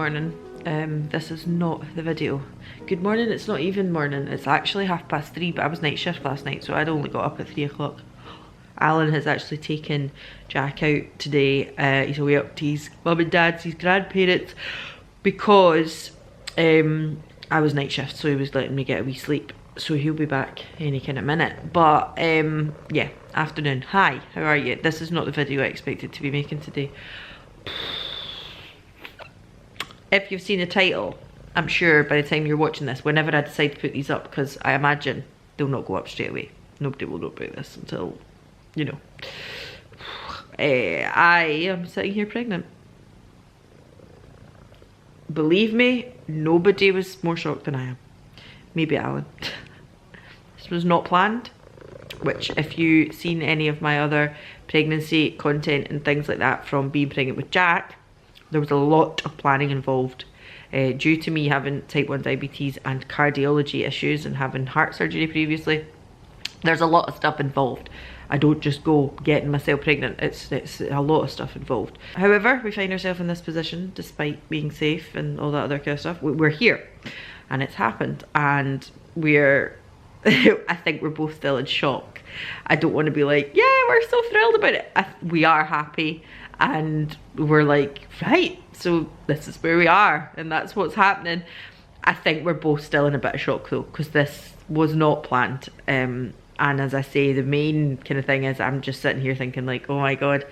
morning. This is not the video. Good morning, it's not even morning. It's actually 3:30, but I was night shift last night, so I'd only got up at 3 o'clock. Alan has actually taken Jack out today. He's away up to his mum and dad's, his grandparents, because I was night shift, so he was letting me get a wee sleep. So he'll be back any kind of minute. But yeah, afternoon. Hi, how are you? This is not the video I expected to be making today. If you've seen the title, I'm sure by the time you're watching this, whenever I decide to put these up, because I imagine they'll not go up straight away. Nobody will know about this until, you know. I am sitting here pregnant. Believe me, nobody was more shocked than I am. Maybe Alan. This was not planned, which if you've seen any of my other pregnancy content and things like that from being pregnant with Jack, there was a lot of planning involved. Due to me having type 1 diabetes and cardiology issues and having heart surgery previously, there's a lot of stuff involved. I don't just go getting myself pregnant. It's a lot of stuff involved. However, we find ourselves in this position despite being safe and all that other kind of stuff. We're here and it's happened, and we're I think we're both still in shock. I don't want to be like, yeah, we're so thrilled about it. We are happy, and we're like, right, so this is where we are and that's what's happening. I think we're both still in a bit of shock though, because this was not planned. And as I say, the main kind of thing is I'm just sitting here thinking like, oh my god,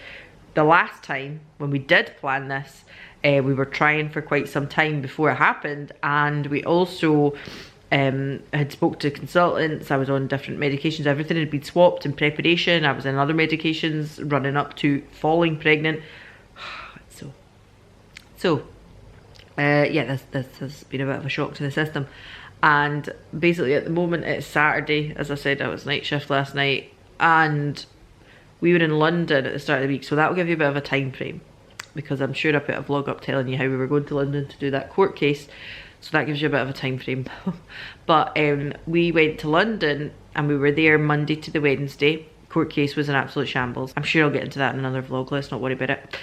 the last time when we did plan this, we were trying for quite some time before it happened, and we also had spoke to consultants. I was on different medications. Everything had been swapped in preparation. I was on other medications running up to falling pregnant. Yeah, this has been a bit of a shock to the system. And basically at the moment it's Saturday. As I said, I was night shift last night, and we were in London at the start of the week, so that will give you a bit of a time frame, because I'm sure I put a vlog up telling you how we were going to London to do that court case. So that gives you a bit of a time frame. But we went to London and we were there Monday to the Wednesday. Court case was an absolute shambles. I'm sure I'll get into that in another vlog, let's not worry about it.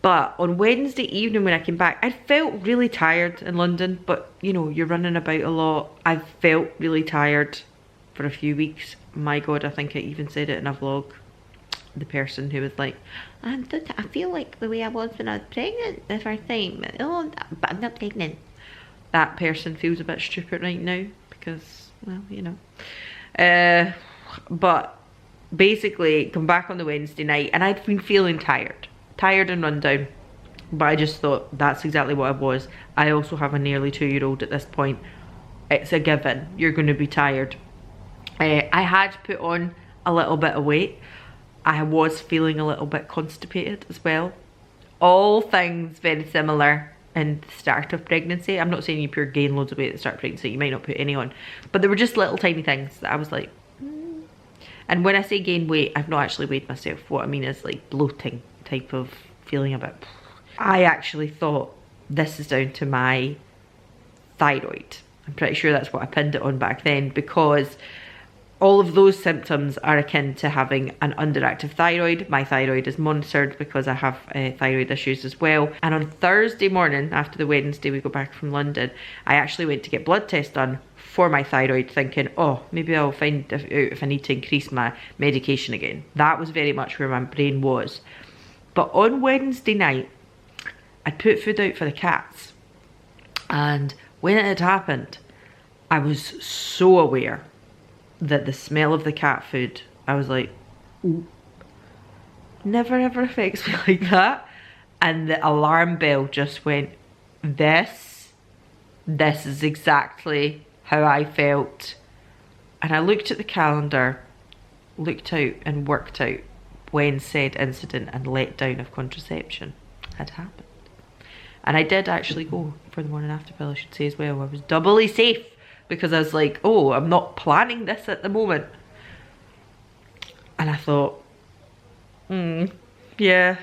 But on Wednesday evening when I came back, I felt really tired in London, but you know, you're running about a lot. I felt really tired for a few weeks. My god, I think I even said it in a vlog. The person who was like, I feel like the way I was when I was pregnant the first time. Oh, but I'm not pregnant. That person feels a bit stupid right now because, well, you know. But basically, come back on the Wednesday night and I'd been feeling tired and run down. But I just thought that's exactly what I was. I also have a nearly 2-year-old at this point. It's a given. You're going to be tired. I had put on a little bit of weight. I was feeling a little bit constipated as well. All things very similar in the start of pregnancy. I'm not saying you pure gain loads of weight at the start of pregnancy, you might not put any on, but there were just little tiny things that I was like, And when I say gain weight, I've not actually weighed myself. What I mean is like bloating type of feeling a bit. I actually thought this is down to my thyroid. I'm pretty sure that's what I pinned it on back then, because all of those symptoms are akin to having an underactive thyroid. My thyroid is monitored because I have thyroid issues as well. And on Thursday morning, after the Wednesday we go back from London, I actually went to get blood tests done for my thyroid, thinking, oh, maybe I'll find out if I need to increase my medication again. That was very much where my brain was. But on Wednesday night, I put food out for the cats. And when it had happened, I was so aware that the smell of the cat food, I was like, ooh, never ever affects me like that. And the alarm bell just went, this is exactly how I felt. And I looked at the calendar, looked out and worked out when said incident and letdown of contraception had happened. And I did actually go for the morning after pill, I should say as well. I was doubly safe, because I was like, oh, I'm not planning this at the moment. And I thought, yeah,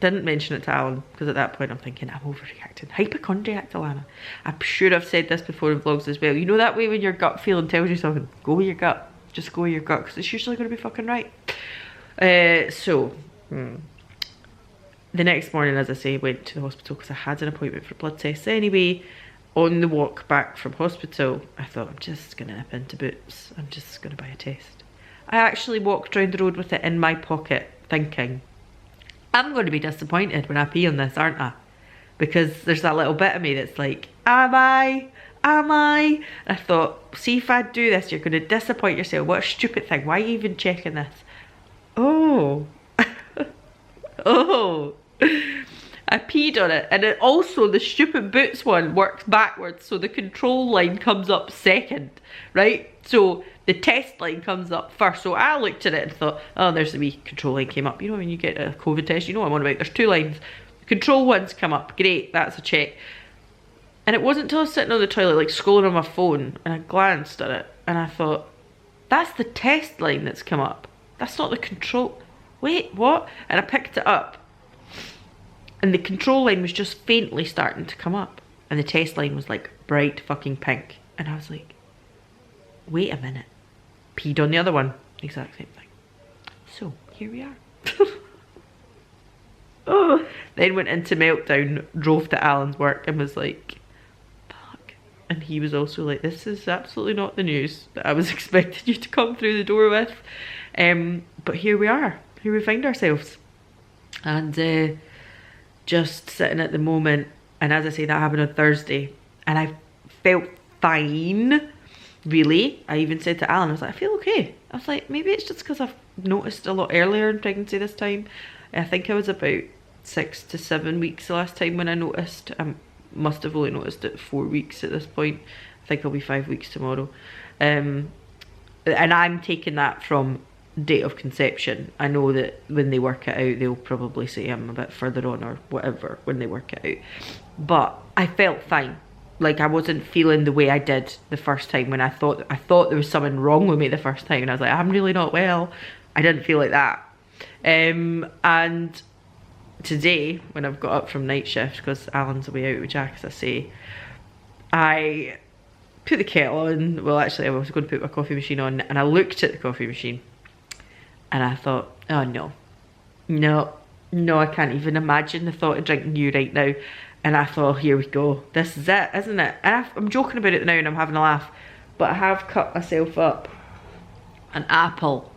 didn't mention it to Alan, because at that point I'm thinking, I'm overreacting. Hypochondriac, Alana. I'm sure I've said this before in vlogs as well. You know that way when your gut feeling tells you something? Go with your gut. Just go with your gut, because it's usually going to be fucking right. the next morning, as I say, went to the hospital because I had an appointment for blood tests anyway. On the walk back from hospital, I thought, I'm just going to nip into Boots. I'm just going to buy a test. I actually walked round the road with it in my pocket, thinking, I'm going to be disappointed when I pee on this, aren't I? Because there's that little bit of me that's like, am I? Am I? And I thought, see, if I do this, you're going to disappoint yourself. What a stupid thing. Why are you even checking this? Oh. Oh. I peed on it, and it also, the stupid Boots one works backwards, so the control line comes up second, right? So the test line comes up first. So I looked at it and thought, oh, there's the wee control line came up. You know when you get a COVID test, you know what I'm on about. There's two lines. The control one's come up. Great, that's a check. And it wasn't until I was sitting on the toilet, like scrolling on my phone, and I glanced at it, and I thought, that's the test line that's come up. That's not the control. Wait, what? And I picked it up. And the control line was just faintly starting to come up. And the test line was like bright fucking pink. And I was like, wait a minute. Peed on the other one. Exact same thing. So, here we are. Oh, then went into meltdown, drove to Alan's work and was like, fuck. And he was also like, this is absolutely not the news that I was expecting you to come through the door with. But here we are. Here we find ourselves. And just sitting at the moment, and as I say, that happened on Thursday, and I felt fine, really. I even said to Alan, I was like, I feel okay. I was like, maybe it's just because I've noticed a lot earlier in pregnancy this time. I think I was about 6 to 7 weeks the last time when I noticed. I must have only noticed it 4 weeks at this point. I think I'll be 5 weeks tomorrow. And I'm taking that from date of conception. I know that when they work it out, they'll probably say I'm a bit further on or whatever when they work it out. But I felt fine. Like I wasn't feeling the way I did the first time when I thought there was something wrong with me the first time, and I was like, I'm really not well. I didn't feel like that. And today, when I've got up from night shift, because Alan's away out with Jack, as I say, I put the kettle on. Well, actually, I was going to put my coffee machine on, and I looked at the coffee machine, and I thought, oh no, I can't even imagine the thought of drinking you right now. And I thought, here we go. This is it, isn't it? And I'm joking about it now and I'm having a laugh, but I have cut myself up an apple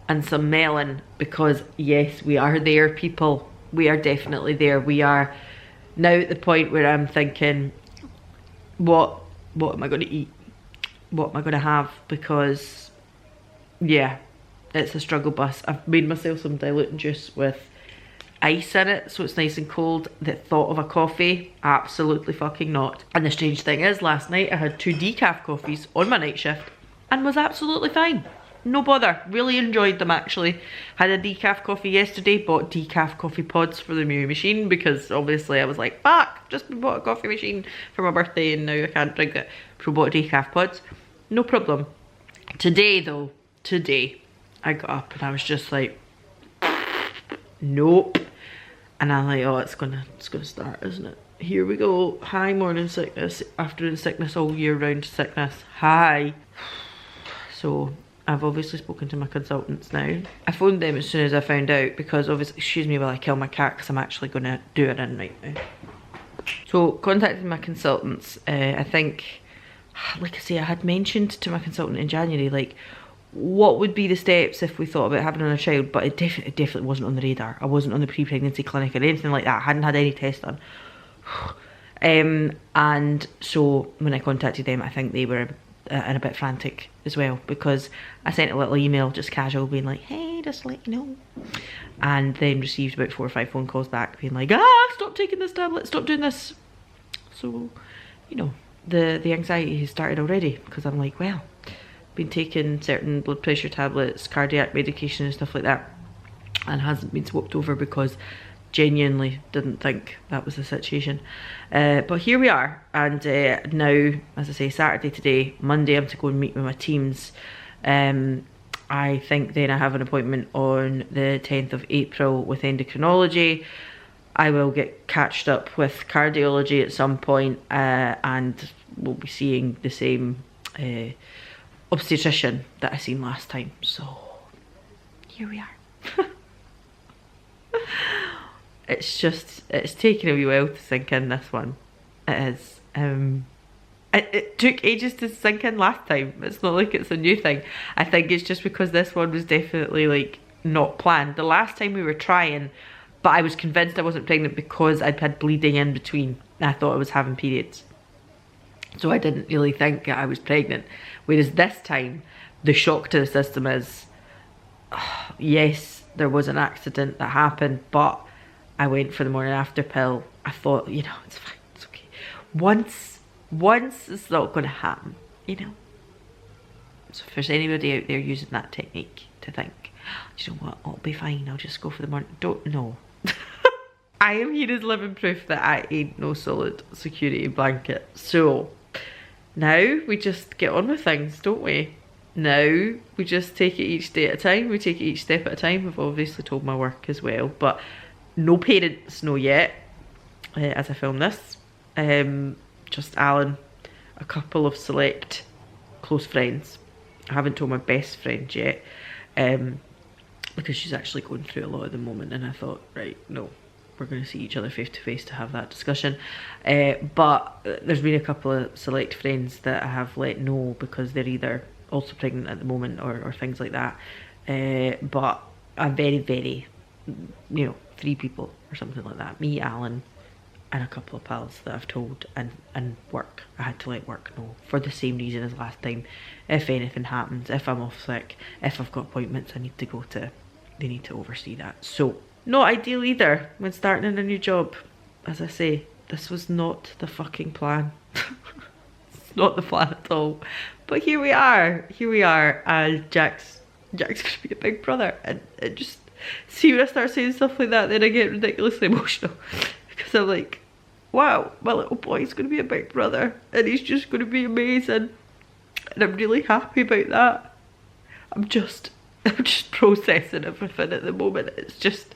and some melon because yes, we are there, people. We are definitely there. We are now at the point where I'm thinking, what am I going to eat? What am I going to have? Because yeah, it's a struggle bus. I've made myself some diluting juice with ice in it, so it's nice and cold. The thought of a coffee, absolutely fucking not. And the strange thing is, last night I had 2 decaf coffees on my night shift and was absolutely fine. No bother. Really enjoyed them, actually. Had a decaf coffee yesterday, bought decaf coffee pods for the new machine because obviously I was like, fuck, just bought a coffee machine for my birthday and now I can't drink it. So bought decaf pods. No problem. Today though, I got up and I was just like, nope. And I'm like, oh, it's gonna start, isn't it? Here we go. Hi, morning sickness, afternoon sickness, all year round sickness. Hi. So I've obviously spoken to my consultants now. I phoned them as soon as I found out because obviously, excuse me while I kill my cat because I'm actually gonna do it in right now. So contacted my consultants. I think, like I say, I had mentioned to my consultant in January, like, what would be the steps if we thought about having another child, but it definitely wasn't on the radar. I wasn't on the pre-pregnancy clinic or anything like that. I hadn't had any tests done. And so when I contacted them, I think they were and a bit frantic as well because I sent a little email, just casual, being like, hey, just to let you know. And then received about 4 or 5 phone calls back being like, stop taking this tablet, stop doing this. So, you know, the anxiety has started already because I'm like, well, been taking certain blood pressure tablets, cardiac medication and stuff like that, and hasn't been swapped over because genuinely didn't think that was the situation. But here we are, and now, as I say, Saturday today, Monday I'm to go and meet with my teams. I think then I have an appointment on the 10th of April with endocrinology. I will get catched up with cardiology at some point, and we'll be seeing the same obstetrician that I seen last time. So here we are. it's taken a wee while to sink in, this one. It is. It took ages to sink in last time. It's not like it's a new thing. I think it's just because this one was definitely like not planned. The last time we were trying, but I was convinced I wasn't pregnant because I'd had bleeding in between. I thought I was having periods. So I didn't really think I was pregnant. Whereas this time, the shock to the system is, yes, there was an accident that happened, but I went for the morning after pill. I thought, you know, it's fine, it's okay. Once it's not going to happen, you know. So if there's anybody out there using that technique to think, you know what, I'll be fine, I'll just go for the morning. Don't know. I am here as living proof that I ain't no solid security blanket. So now we just get on with things, don't we? Now we just take it each day at a time. We take it each step at a time. I've obviously told my work as well, but no parents know yet as I film this. Just Alan, a couple of select close friends. I haven't told my best friend yet because she's actually going through a lot at the moment, and I thought, right, no, we're going to see each other face to face to have that discussion. But there's been a couple of select friends that I have let know because they're either also pregnant at the moment or things like that. But I'm very, very, you know, 3 people or something like that. Me, Alan, and a couple of pals that I've told, and work. I had to let work know for the same reason as last time. If anything happens, if I'm off sick, if I've got appointments I need to go to, they need to oversee that. So, not ideal either when starting in a new job. As I say, this was not the fucking plan. It's not the plan at all. But here we are, and Jack's gonna be a big brother, and just see when I start saying stuff like that, then I get ridiculously emotional because I'm like, wow, my little boy's gonna be a big brother, and he's just gonna be amazing, and I'm really happy about that. I'm just processing everything at the moment. It's just,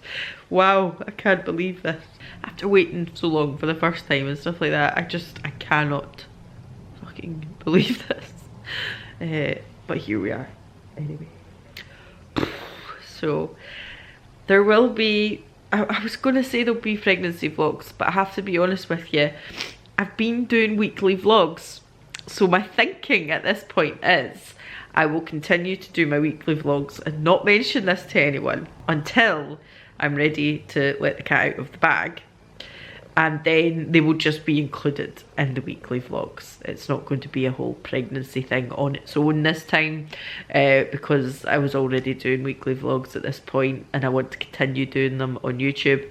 wow, I can't believe this. After waiting so long for the first time and stuff like that, I cannot fucking believe this. But here we are, anyway. So, there will be, I was going to say there'll be pregnancy vlogs, but I have to be honest with you, I've been doing weekly vlogs. So my thinking at this point is, I will continue to do my weekly vlogs and not mention this to anyone until I'm ready to let the cat out of the bag. And then they will just be included in the weekly vlogs. It's not going to be a whole pregnancy thing on its own this time, because I was already doing weekly vlogs at this point and I want to continue doing them on YouTube.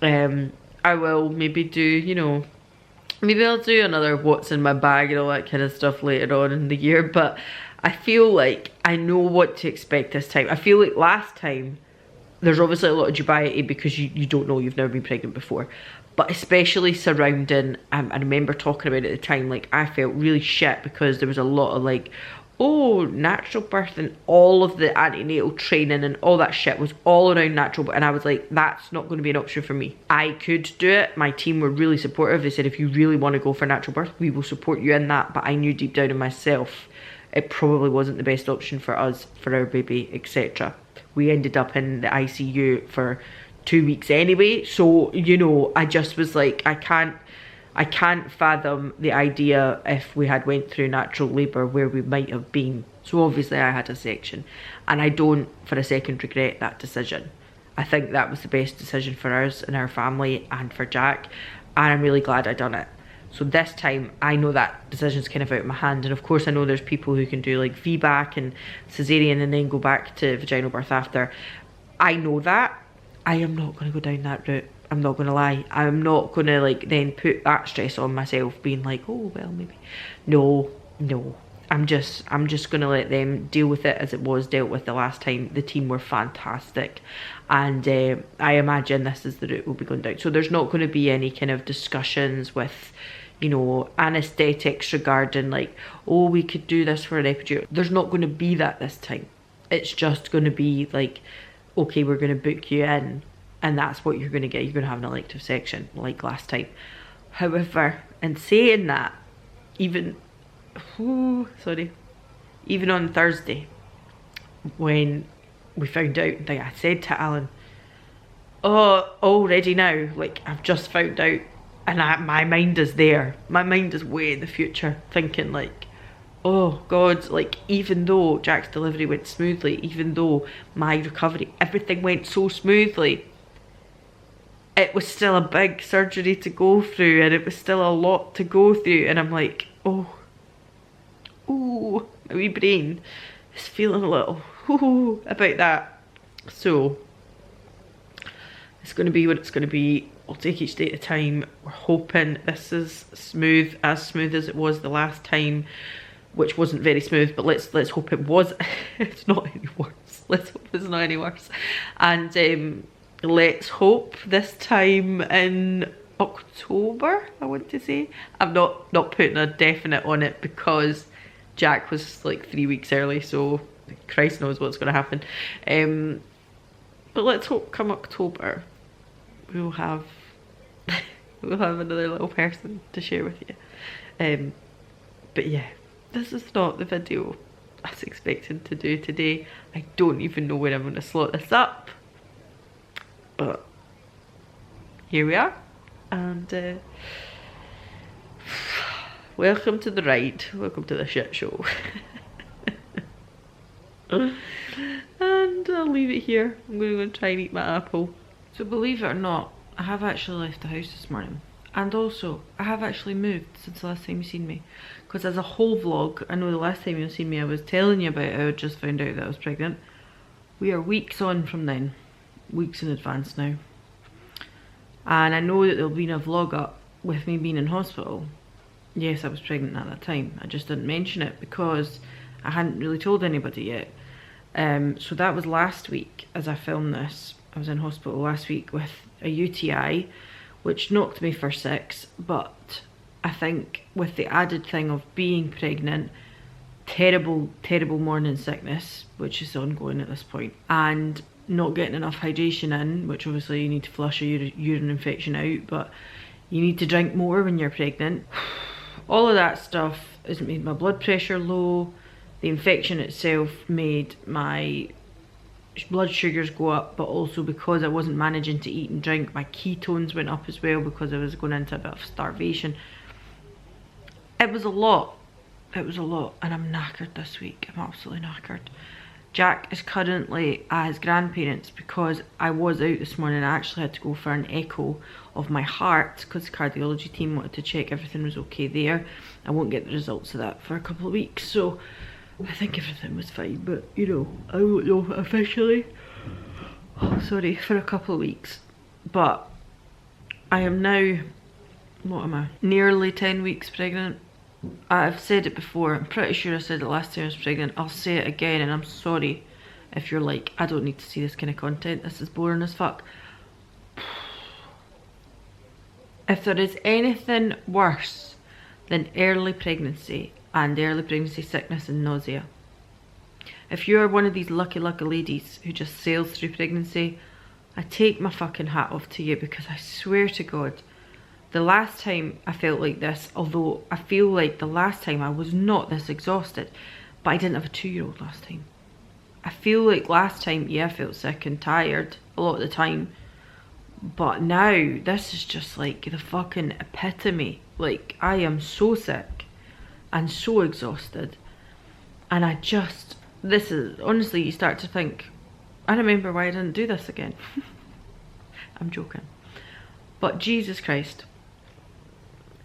I will maybe do, you know, maybe I'll do another what's in my bag and all that kind of stuff later on in the year, but I feel like I know what to expect this time. I feel like last time, there's obviously a lot of dubiety because you don't know, you've never been pregnant before. But especially surrounding, I remember talking about it at the time, like I felt really shit because there was a lot of like, oh, natural birth and all of the antenatal training and all that shit was all around natural birth. And I was like, that's not going to be an option for me. I could do it. My team were really supportive. They said, if you really want to go for natural birth, we will support you in that. But I knew deep down in myself, it probably wasn't the best option for us, for our baby, etc. We ended up in the ICU for 2 weeks anyway, so you know, I just was like, I can't fathom the idea if we had went through natural labour where we might have been. So obviously I had a section, and I don't for a second regret that decision. I think that was the best decision for us and our family and for Jack, and I'm really glad I done it. So this time I know that decision's kind of out of my hand, and of course I know there's people who can do like VBAC and cesarean and then go back to vaginal birth after. I know that. I am not going to go down that route. I'm not going to lie. I'm not going to like then put that stress on myself being like, oh well, maybe. No. I'm just going to let them deal with it as it was dealt with the last time. The team were fantastic, and I imagine this is the route we'll be going down. So there's not going to be any kind of discussions with, you know, anaesthetics regarding like, oh, we could do this for an epidural. There's not going to be that this time. It's just going to be like, okay, we're going to book you in, and that's what you're going to get. You're going to have an elective section like last time. However, in saying that, even on Thursday when we found out, I said to Alan, Oh, already now, like I've just found out, and my mind is there. My mind is way in the future, thinking like, oh God, like even though Jack's delivery went smoothly, even though my recovery, everything went so smoothly, it was still a big surgery to go through, and it was still a lot to go through, and I'm like, oh, my wee brain is feeling a little about that. So it's going to be what it's going to be. I'll take each day at a time. We're hoping this is smooth as it was the last time, which wasn't very smooth, but let's hope it was. It's not any worse. Let's hope it's not any worse. And let's hope this time in October, I want to say. I'm not putting a definite on it because Jack was like 3 weeks early, so Christ knows what's going to happen. But let's hope come October we'll have another little person to share with you. But yeah, this is not the video I was expecting to do today. I don't even know when I'm going to slot this up, but here we are, and welcome to the ride, welcome to the shit show. And I'll leave it here. I'm going to go try and eat my apple. So believe it or not, I have actually left the house this morning, and also I have actually moved since the last time you seen me, because as a whole vlog, I know the last time you seen me I was telling you about how I just found out that I was pregnant. We are weeks on from then, weeks in advance now, and I know that there'll be a vlog up with me being in hospital. Yes, I was pregnant at that time, I just didn't mention it because I hadn't really told anybody yet. So that was last week as I filmed this. I was in hospital last week with a UTI, which knocked me for 6, but I think with the added thing of being pregnant, terrible morning sickness, which is ongoing at this point, and not getting enough hydration in, which obviously you need to flush a urine infection out, but you need to drink more when you're pregnant. All of that stuff has made my blood pressure low. The infection itself made my blood sugars go up, but also because I wasn't managing to eat and drink, my ketones went up as well because I was going into a bit of starvation. It was a lot. It was a lot, and I'm knackered this week. I'm absolutely knackered. Jack is currently at his grandparents because I was out this morning. I actually had to go for an echo of my heart because the cardiology team wanted to check everything was okay there. I won't get the results of that for a couple of weeks, so I think everything was fine, but you know, I won't know officially. Oh, sorry, for a couple of weeks. But I am now, what am I? Nearly 10 weeks pregnant. I've said it before, I'm pretty sure I said it last time I was pregnant. I'll say it again, and I'm sorry if you're like, I don't need to see this kind of content, this is boring as fuck. If there is anything worse than early pregnancy and early pregnancy sickness and nausea, if you're one of these lucky ladies who just sails through pregnancy, I take my fucking hat off to you, because I swear to God, the last time I felt like this, although I feel like the last time I was not this exhausted, but I didn't have a 2-year-old last time. I feel like last time, yeah, I felt sick and tired a lot of the time, but now this is just like the fucking epitome. Like, I am so sick and so exhausted, and I just, this is, honestly, you start to think, I remember why I didn't do this again. I'm joking, but Jesus Christ,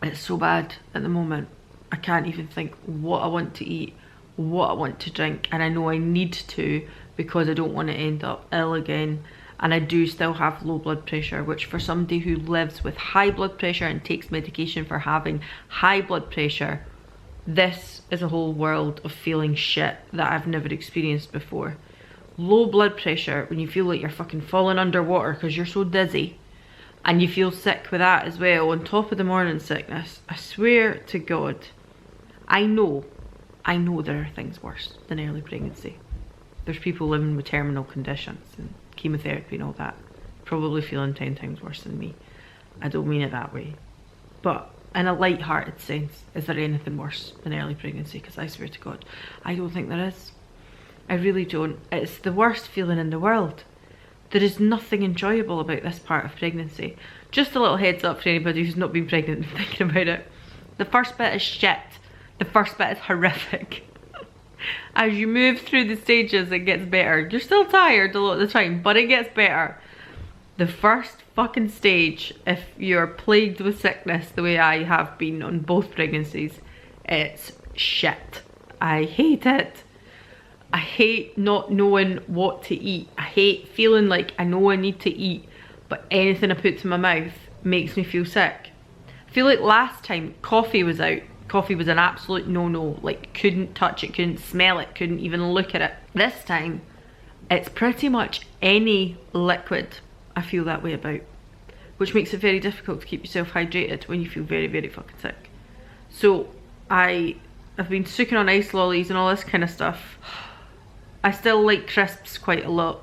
it's so bad at the moment. I can't even think what I want to eat, what I want to drink, and I know I need to because I don't want to end up ill again. And I do still have low blood pressure, which for somebody who lives with high blood pressure and takes medication for having high blood pressure, this is a whole world of feeling shit that I've never experienced before. Low blood pressure, when you feel like you're fucking falling underwater because you're so dizzy, and you feel sick with that as well, on top of the morning sickness. I swear to God, I know there are things worse than early pregnancy. There's people living with terminal conditions and chemotherapy and all that, probably feeling 10 times worse than me. I don't mean it that way, but in a light-hearted sense, is there anything worse than early pregnancy? Because I swear to God, I don't think there is. I really don't. It's the worst feeling in the world. There is nothing enjoyable about this part of pregnancy. Just a little heads up for anybody who's not been pregnant and thinking about it. The first bit is shit. The first bit is horrific. As you move through the stages, it gets better. You're still tired a lot of the time, but it gets better. The first fucking stage, if you're plagued with sickness the way I have been on both pregnancies, it's shit. I hate it. I hate not knowing what to eat. I hate feeling like I know I need to eat, but anything I put to my mouth makes me feel sick. I feel like last time coffee was out. Coffee was an absolute no-no. Like, couldn't touch it, couldn't smell it, couldn't even look at it. This time, it's pretty much any liquid I feel that way about, which makes it very difficult to keep yourself hydrated when you feel very, very fucking sick. So I've been sucking on ice lollies and all this kind of stuff. I still like crisps quite a lot.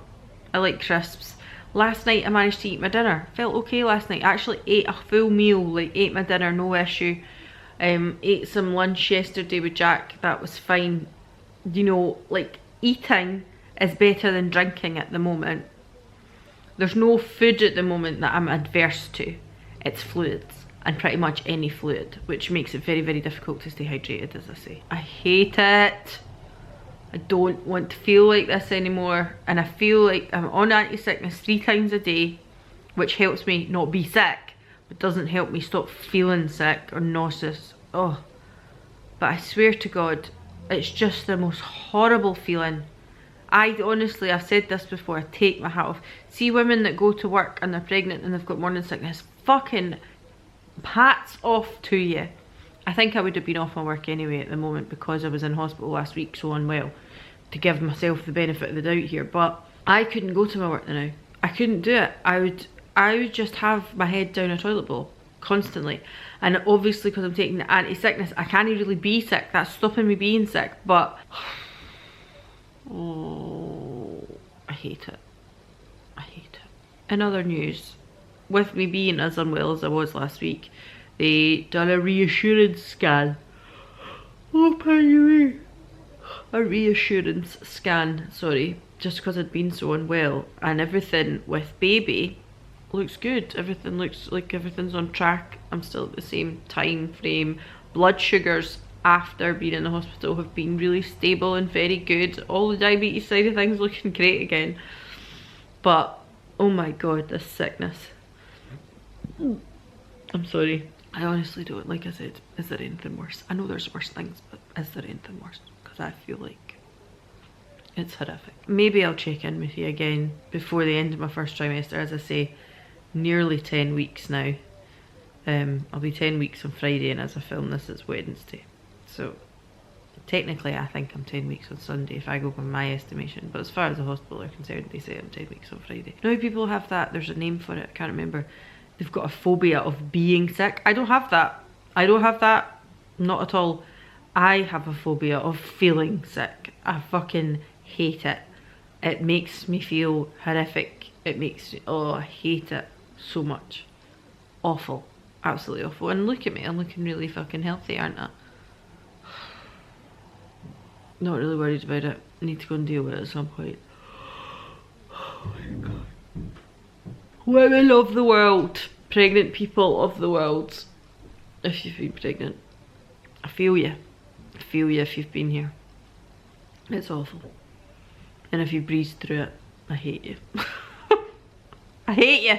I like crisps. Last night I managed to eat my dinner. Felt okay last night. I actually ate a full meal, like ate my dinner, no issue. Ate some lunch yesterday with Jack, that was fine. You know, like, eating is better than drinking at the moment. There's no food at the moment that I'm adverse to. It's fluids, and pretty much any fluid, which makes it very, very difficult to stay hydrated, as I say. I hate it. I don't want to feel like this anymore, and I feel like I'm on anti-sickness 3 times a day, which helps me not be sick. It doesn't help me stop feeling sick or nauseous. Oh, but I swear to God, it's just the most horrible feeling. Honestly, I've said this before, I take my hat off. See women that go to work and they're pregnant and they've got morning sickness, fucking hats off to you. I think I would have been off my work anyway at the moment because I was in hospital last week so unwell, to give myself the benefit of the doubt here, but I couldn't go to my work now. I couldn't do it. I would just have my head down a toilet bowl constantly, and obviously because I'm taking the anti-sickness I can't really be sick. That's stopping me being sick, but oh, I hate it. I hate it. In other news, with me being as unwell as I was last week, they done a reassurance scan. Oh, pardon me. A reassurance scan, sorry, just because I'd been so unwell, and everything with baby looks good. Everything looks like everything's on track. I'm still at the same time frame. Blood sugars after being in the hospital have been really stable and very good. All the diabetes side of things looking great again. But oh my God, this sickness. I'm sorry. I honestly don't, like I said, is there anything worse? I know there's worse things, but is there anything worse? Because I feel like it's horrific. Maybe I'll check in with you again before the end of my first trimester. As I say, nearly 10 weeks now. I'll be 10 weeks on Friday, and as I film this it's Wednesday. So technically I think I'm 10 weeks on Sunday if I go by my estimation, but as far as the hospital are concerned they say I'm 10 weeks on Friday. Now people have that, there's a name for it, I can't remember. They've got a phobia of being sick. I don't have that. I don't have that. Not at all. I have a phobia of feeling sick. I fucking hate it. It makes me feel horrific. It makes me, oh, I hate it so much. Awful. Absolutely awful. And look at me, I'm looking really fucking healthy, aren't I? Not really worried about it. I need to go and deal with it at some point. Oh my God. Women of the world, pregnant people of the world, if you've been pregnant, I feel you. I feel you if you've been here. It's awful. And if you breezed through it, I hate you. I hate you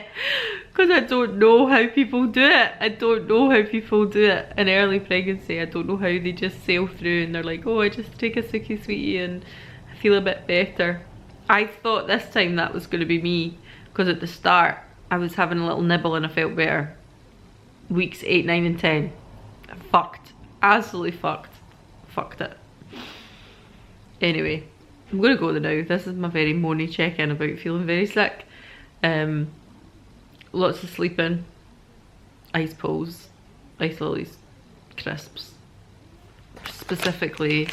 because I don't know how people do it. I don't know how people do it in early pregnancy. I don't know how they just sail through and they're like, oh, I just take a Suki Sweetie and I feel a bit better. I thought this time that was going to be me, because at the start I was having a little nibble and I felt better. Weeks 8, 9 and 10. Fucked. Absolutely fucked. Fucked it. Anyway, I'm going to go now. This is my very moany check-in about feeling very sick. Lots of sleeping, ice poles, ice lollies, crisps. Specifically,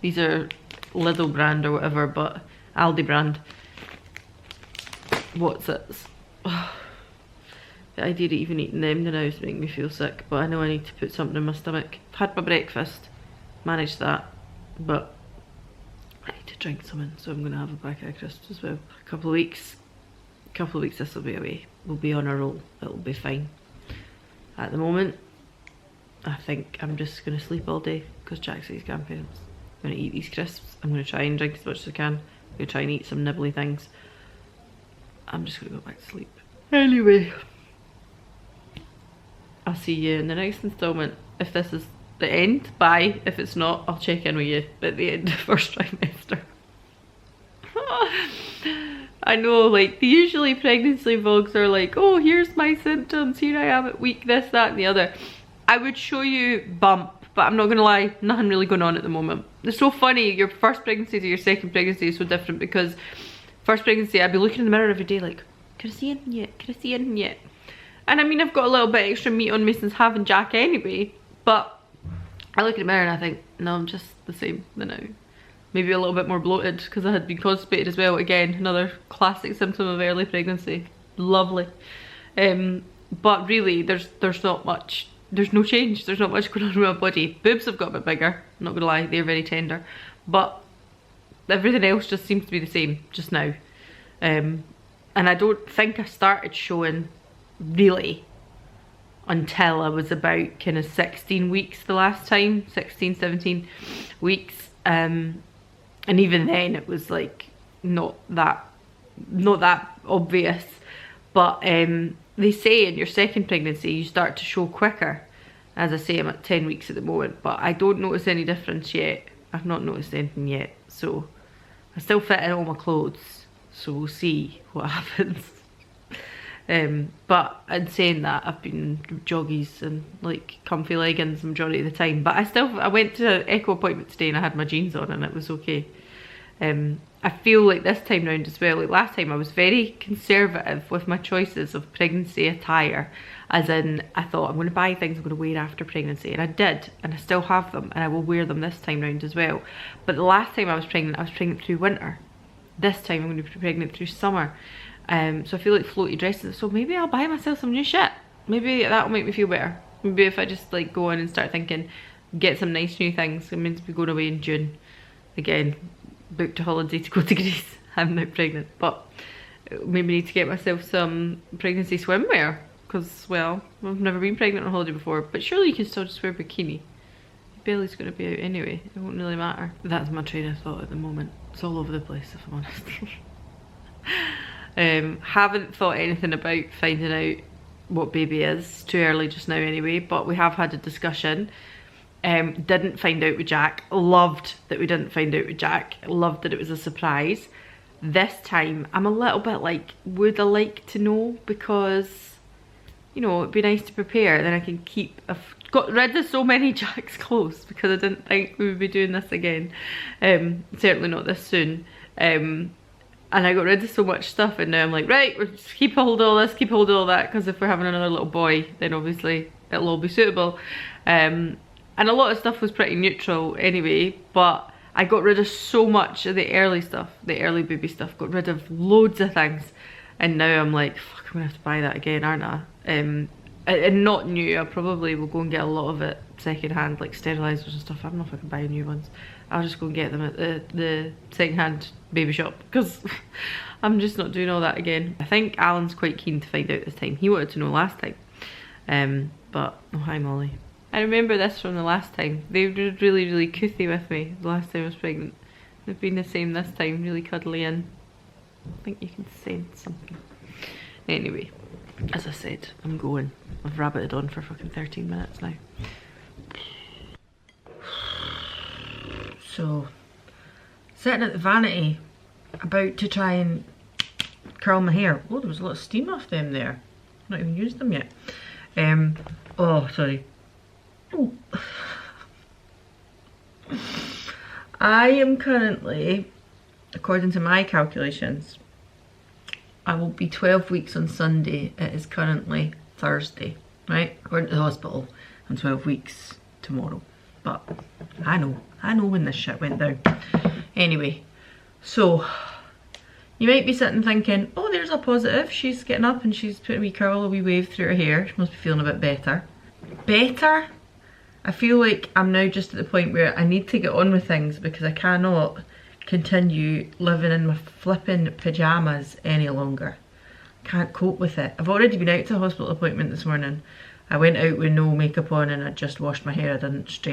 these are Lidl brand or whatever, but Aldi brand. What's it? Oh, the idea of even eating them now is making me feel sick, but I know I need to put something in my stomach. I've had my breakfast, managed that, but I need to drink something, so I'm going to have a packet of crisps as well. A couple of weeks, couple of weeks this will be away. We'll be on a roll. It'll be fine. At the moment, I think I'm just going to sleep all day because Jack says grandparents. I'm going to eat these crisps. I'm going to try and drink as much as I can. I'm going to try and eat some nibbly things. I'm just going to go back to sleep. Anyway, I'll see you in the next installment. If this is the end, bye. If it's not, I'll check in with you at the end of the first trimester. I know, like, usually pregnancy vlogs are like, oh, here's my symptoms, here I am at week this, that and the other. I would show you bump, but I'm not gonna lie, nothing really going on at the moment. It's so funny, your first pregnancy to your second pregnancy is so different, because first pregnancy I'd be looking in the mirror every day like, can I see anything yet? Can I see anything yet? And I mean, I've got a little bit extra meat on me since having Jack anyway, but I look in the mirror and I think, no, I'm just the same than now. Maybe a little bit more bloated because I had been constipated as well. Again, another classic symptom of early pregnancy. Lovely. But really, there's not much, there's no change. There's not much going on with my body. Boobs have got a bit bigger, I'm not gonna lie, they're very tender. But everything else just seems to be the same just now. And I don't think I started showing really until I was about kind of 16 weeks the last time, 16, 17 weeks. And even then it was like not that obvious, but they say in your second pregnancy you start to show quicker. As I say, I'm at 10 weeks at the moment, but I don't notice any difference yet. I've not noticed anything yet, so I still fit in all my clothes, so we'll see what happens. But in saying that, I've been joggies and like comfy leggings the majority of the time, but I went to an echo appointment today and I had my jeans on and it was okay. I feel like this time round as well, like last time I was very conservative with my choices of pregnancy attire, as in I thought I'm going to buy things I'm going to wear after pregnancy, and I did, and I still have them and I will wear them this time round as well. But the last time I was pregnant through winter. This time I'm going to be pregnant through summer. So I feel like floaty dresses, so maybe I'll buy myself some new shit. Maybe that'll make me feel better. Maybe if I just like go in and start thinking, get some nice new things. I'm meant to be going away in June. Again, booked a holiday to go to Greece. I'm now pregnant, but maybe need to get myself some pregnancy swimwear, because, well, I've never been pregnant on holiday before, but surely you can still just wear a bikini. Your belly's going to be out anyway, it won't really matter. That's my train of thought at the moment. It's all over the place, if I'm honest. Haven't thought anything about finding out what baby is. Too early just now anyway, but we have had a discussion. Didn't find out with Jack. Loved that we didn't find out with Jack. Loved that it was a surprise. This time I'm a little bit like, would I like to know, because, you know, it'd be nice to prepare, then I can keep, I've got rid of so many Jack's clothes because I didn't think we would be doing this again. Certainly not this soon. And I got rid of so much stuff, and now I'm like, right, we'll just keep hold of all this, keep hold of all that, because if we're having another little boy, then obviously it'll all be suitable. And a lot of stuff was pretty neutral anyway, but I got rid of so much of the early stuff, the early baby stuff, got rid of loads of things. And now I'm like, fuck, I'm gonna have to buy that again, aren't I? And not new, I probably will go and get a lot of it second hand, like sterilisers and stuff. I don't know if I can buy new ones. I'll just go and get them at the second hand baby shop, because I'm just not doing all that again. I think Alan's quite keen to find out this time. He wanted to know last time. But, oh hi Molly. I remember this from the last time. They were really, really coothy with me the last time I was pregnant. They've been the same this time, really cuddly, and I think you can sense something. Anyway, as I said, I'm going. I've rabbited on for fucking 13 minutes now. So, sitting at the vanity, about to try and curl my hair. Oh, there was a lot of steam off them there. Not even used them yet. Oh, sorry. Oh. I am currently, according to my calculations, I will be 12 weeks on Sunday. It is currently Thursday, right? According to the hospital, I'm 12 weeks tomorrow. But I know when this shit went down. Anyway, so you might be sitting thinking, oh, there's a positive. She's getting up and she's putting a wee curl, a wee wave through her hair. She must be feeling a bit better. Better? I feel like I'm now just at the point where I need to get on with things, because I cannot continue living in my flipping pyjamas any longer. can't cope with it. I've already been out to a hospital appointment this morning. I went out with no makeup on and I just washed my hair. I didn't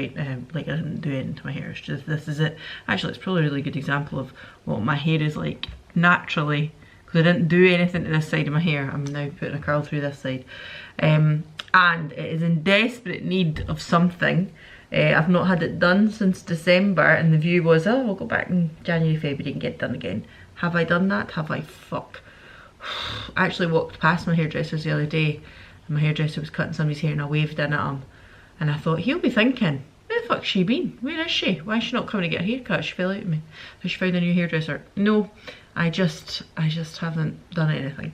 like I didn't do anything to my hair. It's just, this is it. Actually, it's probably a really good example of what my hair is like naturally, because I didn't do anything to this side of my hair. I'm now putting a curl through this side. And it is in desperate need of something. I've not had it done since December, and the view was, oh, we'll go back in January, February and get it done again. Have I done that? Have I? Fuck. I actually walked past my hairdressers the other day, and my hairdresser was cutting somebody's hair and I waved in at him. And I thought, he'll be thinking, where the fuck's she been? Where is she? Why is she not coming to get her hair cut? She fell out of me. Has she found a new hairdresser? No, I just haven't done anything.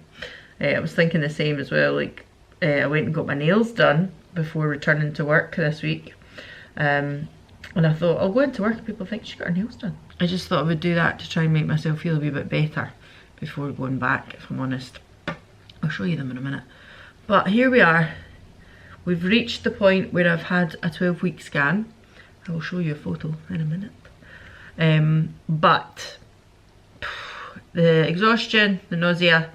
I was thinking the same as well, like, I went and got my nails done before returning to work this week. And I thought, I'll go into work and people think she got her nails done. I just thought I would do that to try and make myself feel a wee bit better before going back, if I'm honest. I'll show you them in a minute. But here we are. We've reached the point where I've had a 12-week scan. I will show you a photo in a minute. But the exhaustion, the nausea,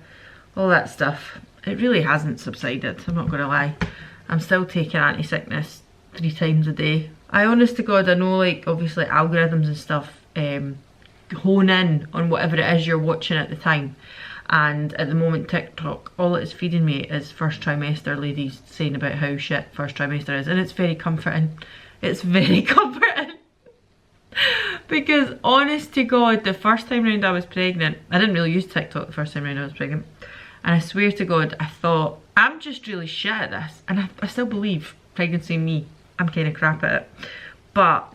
all that stuff, it really hasn't subsided, I'm not going to lie. I'm still taking anti-sickness 3 times a day. I honest to God, I know, like, obviously algorithms and stuff hone in on whatever it is you're watching at the time. And at the moment, TikTok, all it is feeding me is first trimester ladies saying about how shit first trimester is. And it's very comforting. It's very comforting. Because honest to God, the first time round I was pregnant, I didn't really use TikTok the first time round I was pregnant. And I swear to God, I thought, I'm just really shit at this. And I still believe, pregnancy me, I'm kind of crap at it. But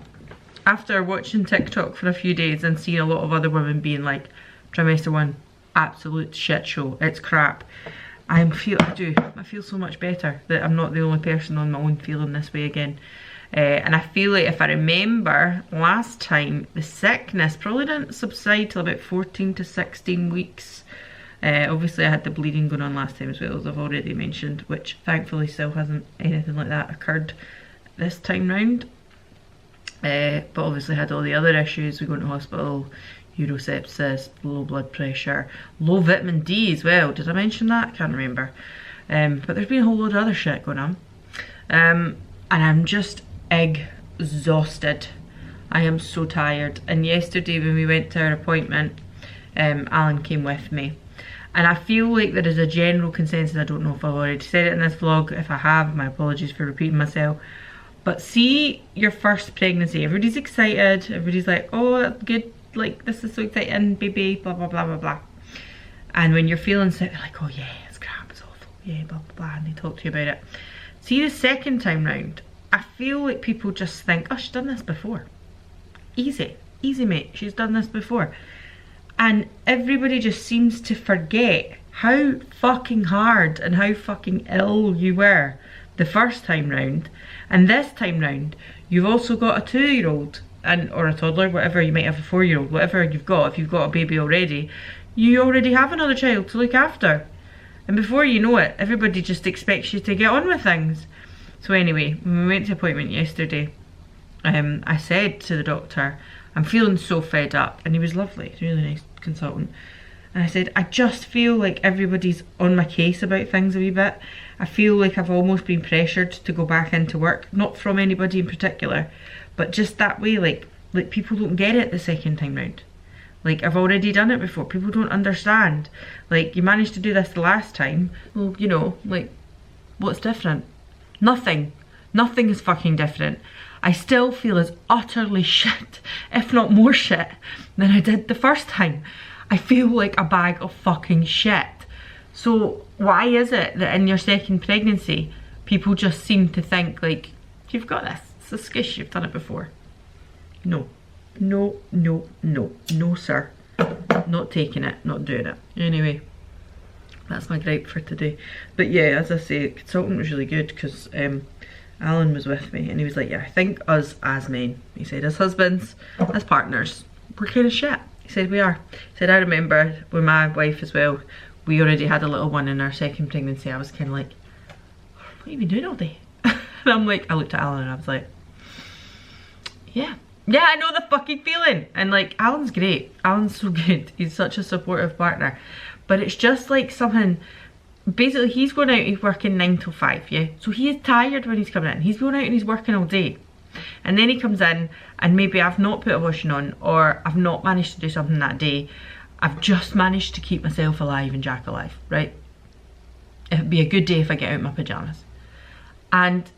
after watching TikTok for a few days and seeing a lot of other women being like, trimester 1, absolute shit show, it's crap. I feel so much better that I'm not the only person on my own feeling this way again. And I feel like if I remember last time, the sickness probably didn't subside till about 14 to 16 weeks. Obviously I had the bleeding going on last time as well, as I've already mentioned, which thankfully still hasn't anything like that occurred this time round. But obviously had all the other issues. We go into hospital, urosepsis, low blood pressure, low vitamin D as well. Did I mention that? I can't remember. But there's been a whole load of other shit going on. And I'm just exhausted. I am so tired. And yesterday when we went to our appointment, Alan came with me. And I feel like there is a general consensus, I don't know if I've already said it in this vlog. If I have, my apologies for repeating myself. But see your first pregnancy, everybody's excited, everybody's like, oh, that's good, like, this is so exciting, baby, blah, blah, blah, blah, blah. And when you're feeling sick, they're like, oh yeah, it's crap, it's awful, yeah, blah, blah, blah, and they talk to you about it. See the second time round, I feel like people just think, oh, she's done this before. Easy, easy mate, she's done this before. And everybody just seems to forget how fucking hard and how fucking ill you were the first time round. And this time round, you've also got a 2-year-old or a toddler, whatever, you might have a 4-year-old, whatever you've got. If you've got a baby already, you already have another child to look after. And before you know it, everybody just expects you to get on with things. So anyway, when we went to appointment yesterday, I said to the doctor, I'm feeling so fed up. And he was lovely, he's a really nice consultant. And I said, I just feel like everybody's on my case about things a wee bit. I feel like I've almost been pressured to go back into work. Not from anybody in particular, but just that way, like people don't get it the second time round. Like, I've already done it before. People don't understand. Like, you managed to do this the last time. Well, you know, like, what's different? Nothing. Nothing is fucking different. I still feel as utterly shit, if not more shit, than I did the first time. I feel like a bag of fucking shit. So why is it that in your second pregnancy, people just seem to think like, you've got this, it's a skish, you've done it before. No, no, no, no, no sir. Not taking it, not doing it. Anyway, that's my gripe for today. But yeah, as I say, the consultant was really good because Alan was with me and he was like, yeah, I think us as men, he said, as husbands, as partners, we're kind of shit. He said, we are. He said, I remember with my wife as well, we already had a little one in our second pregnancy. I was kind of like, what have you been doing all day? And I'm like, I looked at Alan and I was like, yeah, Yeah, I know the fucking feeling. And like, Alan's great. Alan's so good. He's such a supportive partner. But it's just like something, basically he's going out, he's working 9 till 5, yeah? So he is tired when he's coming in. He's going out and he's working all day. And then he comes in and maybe I've not put a washing on, or I've not managed to do something that day. I've just managed to keep myself alive and Jack alive, right? It'd be a good day if I get out in my pyjamas. And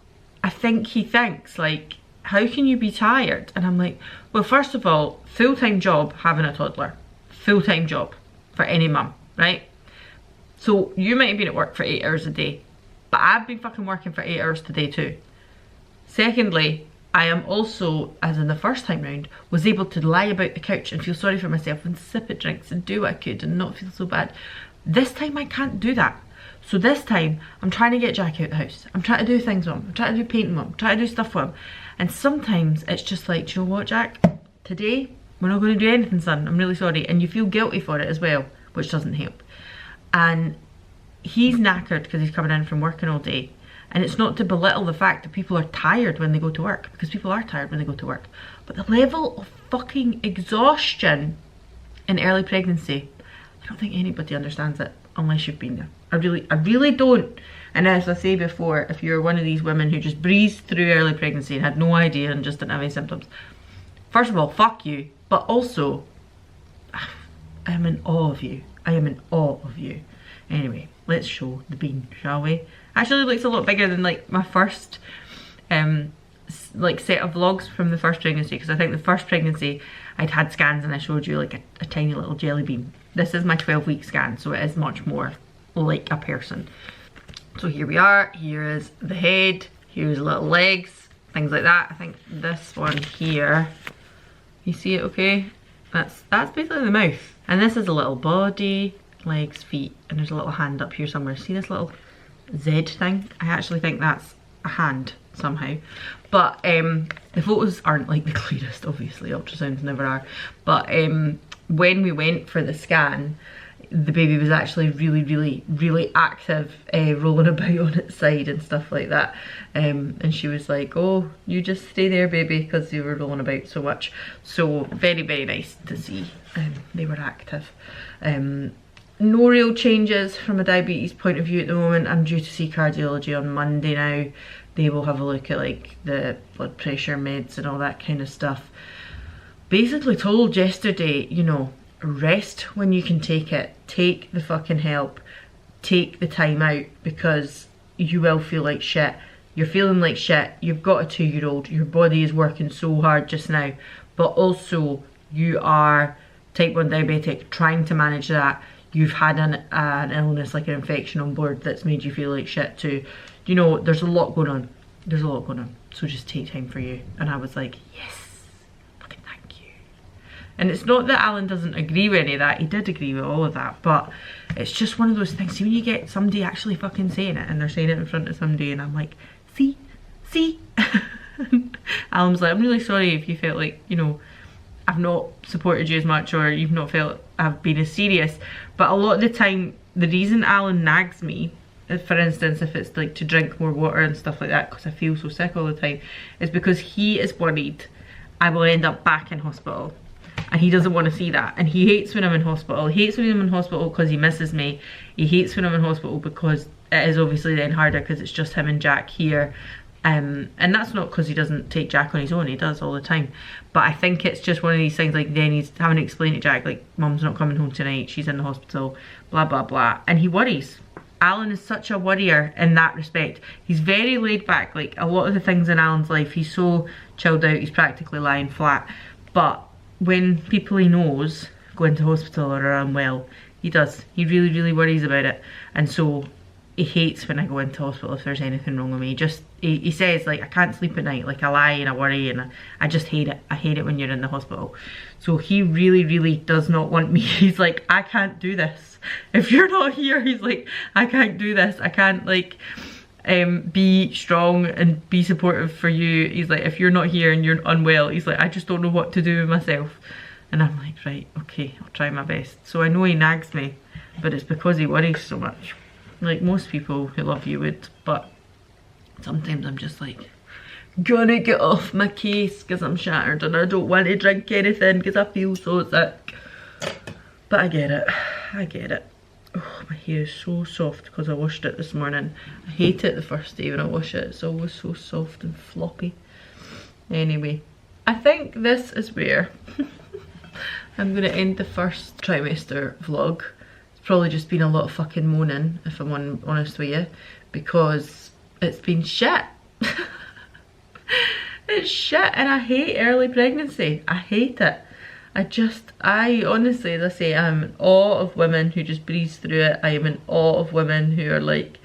I think he thinks like, how can you be tired? And I'm like, well, first of all, full-time job having a toddler. Full-time job for any mum, right? So you might have been at work for 8 hours a day, but I've been fucking working for 8 hours today too. Secondly, I am also, as in the first time round, was able to lie about the couch and feel sorry for myself and sip at drinks and do what I could and not feel so bad. This time I can't do that. So this time, I'm trying to get Jack out the house. I'm trying to do things with him. I'm trying to do painting with him. I'm trying to do stuff with him. And sometimes it's just like, do you know what, Jack? Today, we're not going to do anything, son. I'm really sorry. And you feel guilty for it as well, which doesn't help. And he's knackered because he's coming in from working all day. And it's not to belittle the fact that people are tired when they go to work, because people are tired when they go to work. But the level of fucking exhaustion in early pregnancy, I don't think anybody understands it unless you've been there. I really don't. And as I say before, if you're one of these women who just breezed through early pregnancy and had no idea and just didn't have any symptoms, first of all, fuck you. But also, I am in awe of you. I am in awe of you. Anyway, let's show the bean, shall we? Actually, it looks a lot bigger than like my first like set of vlogs from the first pregnancy, because I think the first pregnancy I'd had scans and I showed you like a tiny little jelly bean. This is my 12-week scan, so it is much more like a person. So here we are. Here is the head, here's little legs, things like that. I think this one here, you see it okay? That's basically the mouth. And this is a little body, legs, feet, and there's a little hand up here somewhere. See this little Z thing? I actually think that's a hand somehow. But the photos aren't like the clearest, obviously, ultrasounds never are. But when we went for the scan, the baby was actually really active, rolling about on its side and stuff like that. And she was like, oh, you just stay there, baby, because they were rolling about so much. So very nice to see. They were active. No real changes from a diabetes point of view at the moment. I'm due to see cardiology on Monday now. They will have a look at like the blood pressure meds and all that kind of stuff. Basically told yesterday, you know, rest when you can take it. Take the fucking help. Take the time out, because you will feel like shit. You're feeling like shit. You've got a 2-year-old. Your body is working so hard just now. But also, you are type 1 diabetic, trying to manage that. You've had an illness like an infection on board that's made you feel like shit too. You know, there's a lot going on. There's a lot going on. So just take time for you. And I was like, yes. Fucking thank you. And it's not that Alan doesn't agree with any of that. He did agree with all of that. But it's just one of those things. See, when you get somebody actually fucking saying it and they're saying it in front of somebody and I'm like, see? Alan's like, I'm really sorry if you felt like, you know, I've not supported you as much, or you've not felt I've been as serious. But a lot of the time, the reason Alan nags me, for instance, if it's like to drink more water and stuff like that, because I feel so sick all the time, is because he is worried I will end up back in hospital. And he doesn't want to see that. And he hates when I'm in hospital. He hates when I'm in hospital because he misses me. He hates when I'm in hospital because it is obviously then harder because it's just him and Jack here. And that's not because he doesn't take Jack on his own, he does all the time. But I think it's just one of these things, like then he's having to explain to Jack, like, Mum's not coming home tonight, she's in the hospital, blah blah blah. And he worries. Alan is such a worrier in that respect. He's very laid back, like a lot of the things in Alan's life, he's so chilled out, he's practically lying flat. But when people he knows go into hospital or are unwell, he does. He really worries about it. And so he hates when I go into hospital if there's anything wrong with me. He says, like, I can't sleep at night, like I lie and I worry and I just hate it. I hate it when you're in the hospital. So he really does not want me. He's like, I can't do this. If you're not here, he's like, I can't do this. I can't like be strong and be supportive for you. He's like, if you're not here and you're unwell, he's like, I just don't know what to do with myself. And I'm like, right, okay, I'll try my best. So I know he nags me, but it's because he worries so much. Like most people who love you would, but sometimes I'm just like, gonna get off my case because I'm shattered and I don't want to drink anything because I feel so sick. But I get it. I get it. Oh, my hair is so soft because I washed it this morning. I hate it the first day when I wash it. It's always so soft and floppy. Anyway, I think this is where I'm going to end the first trimester vlog. It's probably just been a lot of fucking moaning, if I'm honest with you, because it's been shit. It's shit and I hate early pregnancy. I hate it. I honestly, as I say, I'm in awe of women who just breeze through it. I am in awe of women who are like,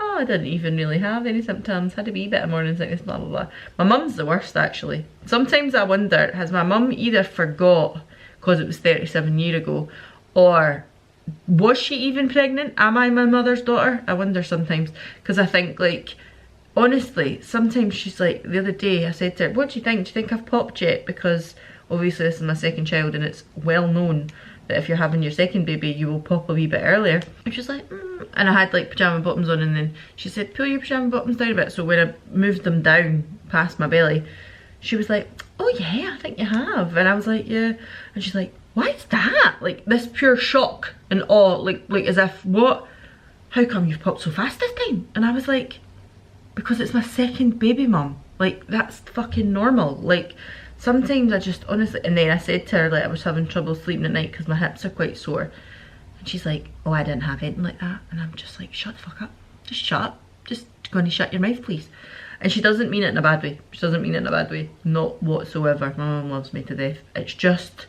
oh, I didn't even really have any symptoms, had a wee bit of morning sickness, blah blah blah. My mum's the worst actually. Sometimes I wonder, has my mum either forgot because it was 37 years ago, or was she even pregnant? Am I my mother's daughter? I wonder sometimes, because I think, like, honestly, sometimes she's like, the other day I said to her, what do you think? Do you think I've popped yet? Because obviously this is my second child and it's well known that if you're having your second baby you will pop a wee bit earlier. And she's like, and I had like pyjama bottoms on, and then she said, pull your pyjama bottoms down a bit. So when I moved them down past my belly, she was like, oh yeah, I think you have. And I was like, yeah. And she's like, why is that? Like this pure shock and awe, like as if, what? How come you've popped so fast this time? And I was like, because it's my second baby, mum. Like, that's fucking normal. Like, sometimes I just honestly, and then I said to her, like, I was having trouble sleeping at night because my hips are quite sore. And she's like, oh, I didn't have anything like that. And I'm just like, shut the fuck up. Just shut up. Just go and shut your mouth, please. And she doesn't mean it in a bad way. She doesn't mean it in a bad way. Not whatsoever. My mum loves me to death. It's just,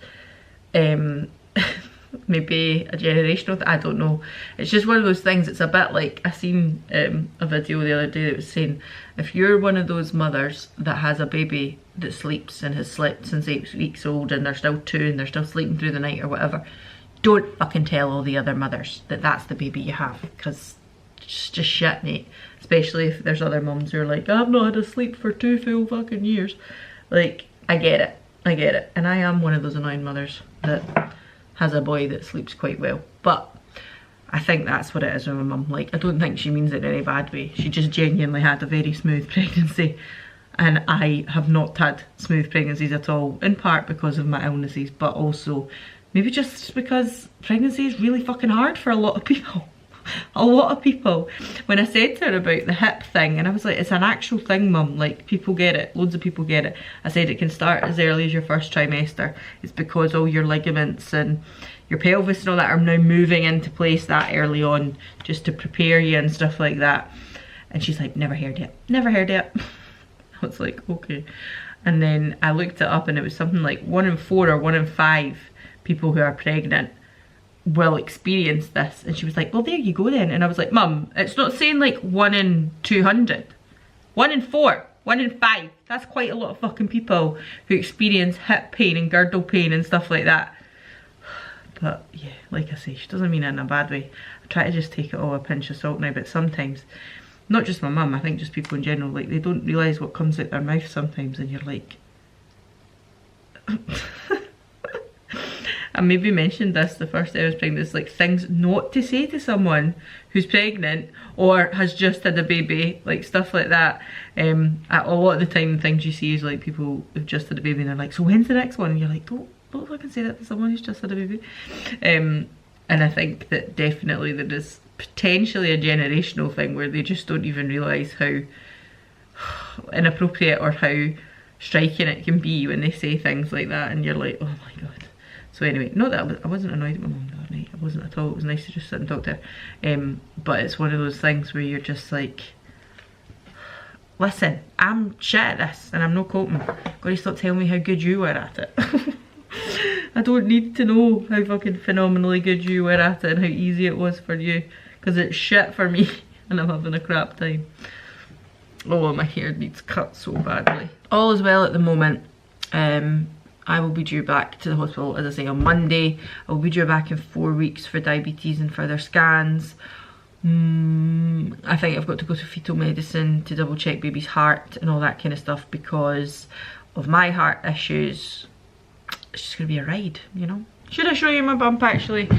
maybe a generational thing, I don't know. It's just one of those things. It's a bit like, I seen a video the other day that was saying, if you're one of those mothers that has a baby that sleeps and has slept since 8 weeks old and they're still 2 and they're still sleeping through the night or whatever, don't fucking tell all the other mothers that that's the baby you have, because it's just shit, mate. Especially if there's other mums who are like, I've not had a sleep for 2 full fucking years. Like, I get it. I get it. And I am one of those annoying mothers that has a boy that sleeps quite well. But I think that's what it is with my mum. Like, I don't think she means it in any bad way. She just genuinely had a very smooth pregnancy. And I have not had smooth pregnancies at all, in part because of my illnesses, but also maybe just because pregnancy is really fucking hard for a lot of people. A lot of people. When I said to her about the hip thing, and I was like, it's an actual thing, mum, like, people get it, loads of people get it. I said it can start as early as your first trimester. It's because all your ligaments and your pelvis and all that are now moving into place that early on, just to prepare you and stuff like that. And she's like, never heard it, never heard it. I was like, okay. And then I looked it up and it was something like 1 in 4 or 1 in 5 people who are pregnant will experience this. And she was like, well, there you go then. And I was like, mum, it's not saying like 1 in 200. 1 in 4, 1 in 5. That's quite a lot of fucking people who experience hip pain and girdle pain and stuff like that. But yeah, like I say, she doesn't mean it in a bad way. I try to just take it all a pinch of salt now, but sometimes, not just my mum, I think just people in general, like, they don't realise what comes out their mouth sometimes, and you're like... I maybe mentioned this the first day I was pregnant, it's like things not to say to someone who's pregnant or has just had a baby, like stuff like that. A lot of the time things you see is like people who've just had a baby and they're like, so when's the next one? And you're like, don't fucking say that to someone who's just had a baby. And I think that definitely there is potentially a generational thing where they just don't even realise how inappropriate or how striking it can be when they say things like that, and you're like, oh my god. So anyway, not that I wasn't annoyed at my mum the other night, I wasn't at all. It was nice to just sit and talk to her. But it's one of those things where you're just like, listen, I'm shit at this and I'm not coping. Gotta stop telling me how good you were at it. I don't need to know how fucking phenomenally good you were at it and how easy it was for you, because it's shit for me and I'm having a crap time. Oh, my hair needs cut so badly. All is well at the moment. I will be due back to the hospital, as I say, on Monday. I will be due back in 4 weeks for diabetes and further scans. I think I've got to go to fetal medicine to double check baby's heart and all that kind of stuff because of my heart issues. It's just gonna be a ride, you know. Should I show you my bump actually?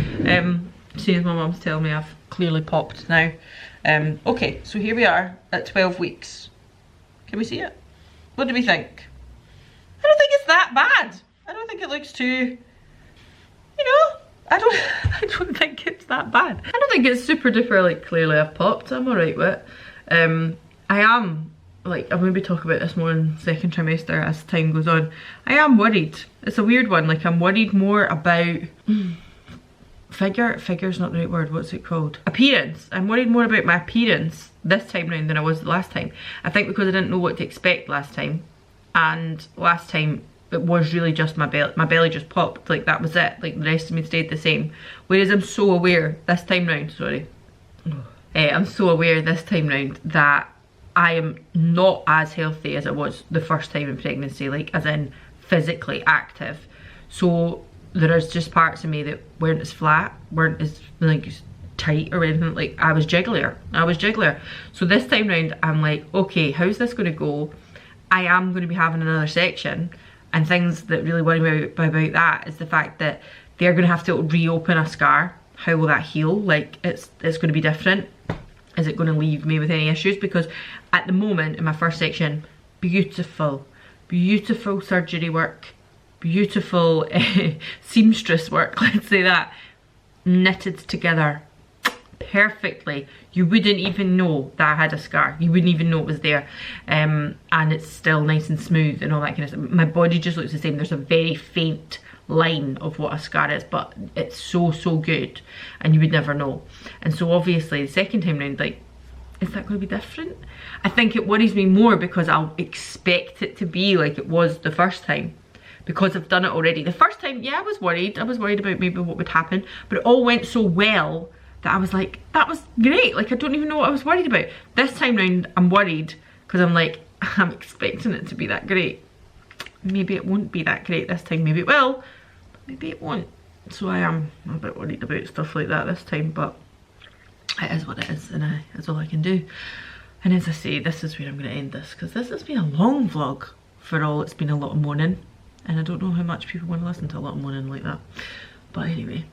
Seeing as my mum's telling me I've clearly popped now. Okay, so here we are at 12 weeks. Can we see it? What do we think? I don't think it's that bad. I don't think it looks too, you know, I don't think it's that bad. I don't think it's super duper like clearly I've popped. I'm alright with it. I am, like, I'll maybe talk about this more in second trimester as time goes on. I am worried. It's a weird one. Like, I'm worried more about figure's not the right word, what's it called? Appearance. I'm worried more about my appearance this time round than I was the last time. I think because I didn't know what to expect last time. And last time it was really just my belly just popped, like that was it. Like the rest of me stayed the same. Whereas I'm so aware this time round, I'm so aware this time round that I am not as healthy as I was the first time in pregnancy, like as in physically active. So there is just parts of me that weren't as flat, weren't as like tight or anything. Like I was jigglier. So this time round I'm like, okay, how's this going to go? I am going to be having another section, and things that really worry me about that is the fact that they're going to have to reopen a scar. How will that heal? Like it's going to be different. Is it going to leave me with any issues? Because at the moment in my first section, beautiful surgery work, beautiful seamstress work, let's say that, knitted together perfectly. You wouldn't even know that I had a scar. You wouldn't even know it was there. And it's still nice and smooth and all that kind of stuff. My body just looks the same. There's a very faint line of what a scar is, but it's so good, and you would never know. And so obviously the second time round, like, is that going to be different? I think it worries me more because I'll expect it to be like it was the first time, because I've done it already. The first time, yeah, I was worried about maybe what would happen, but it all went so well that I was like, that was great. Like, I don't even know what I was worried about. This time round, I'm worried because I'm like, I'm expecting it to be that great. Maybe it won't be that great this time. Maybe it will, but maybe it won't. So I am a bit worried about stuff like that this time, but it is what it is, and that's all I can do. And as I say, this is where I'm going to end this, because this has been a long vlog for all. It's been a lot of moaning, and I don't know how much people want to listen to a lot of moaning like that. But anyway,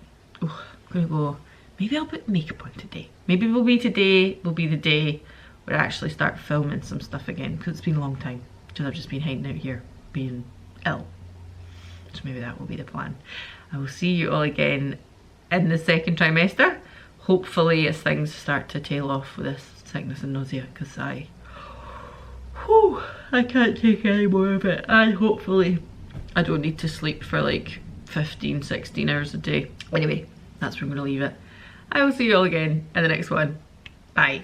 I'm going to go. Maybe I'll put makeup on today. Maybe today will be the day where I actually start filming some stuff again, because it's been a long time, because I've just been hiding out here being ill. So maybe that will be the plan. I will see you all again in the second trimester, hopefully, as things start to tail off with this sickness and nausea, because I can't take any more of it. And hopefully I don't need to sleep for like 15-16 hours a day. Anyway, that's where I'm going to leave it. I will see you all again in the next one. Bye.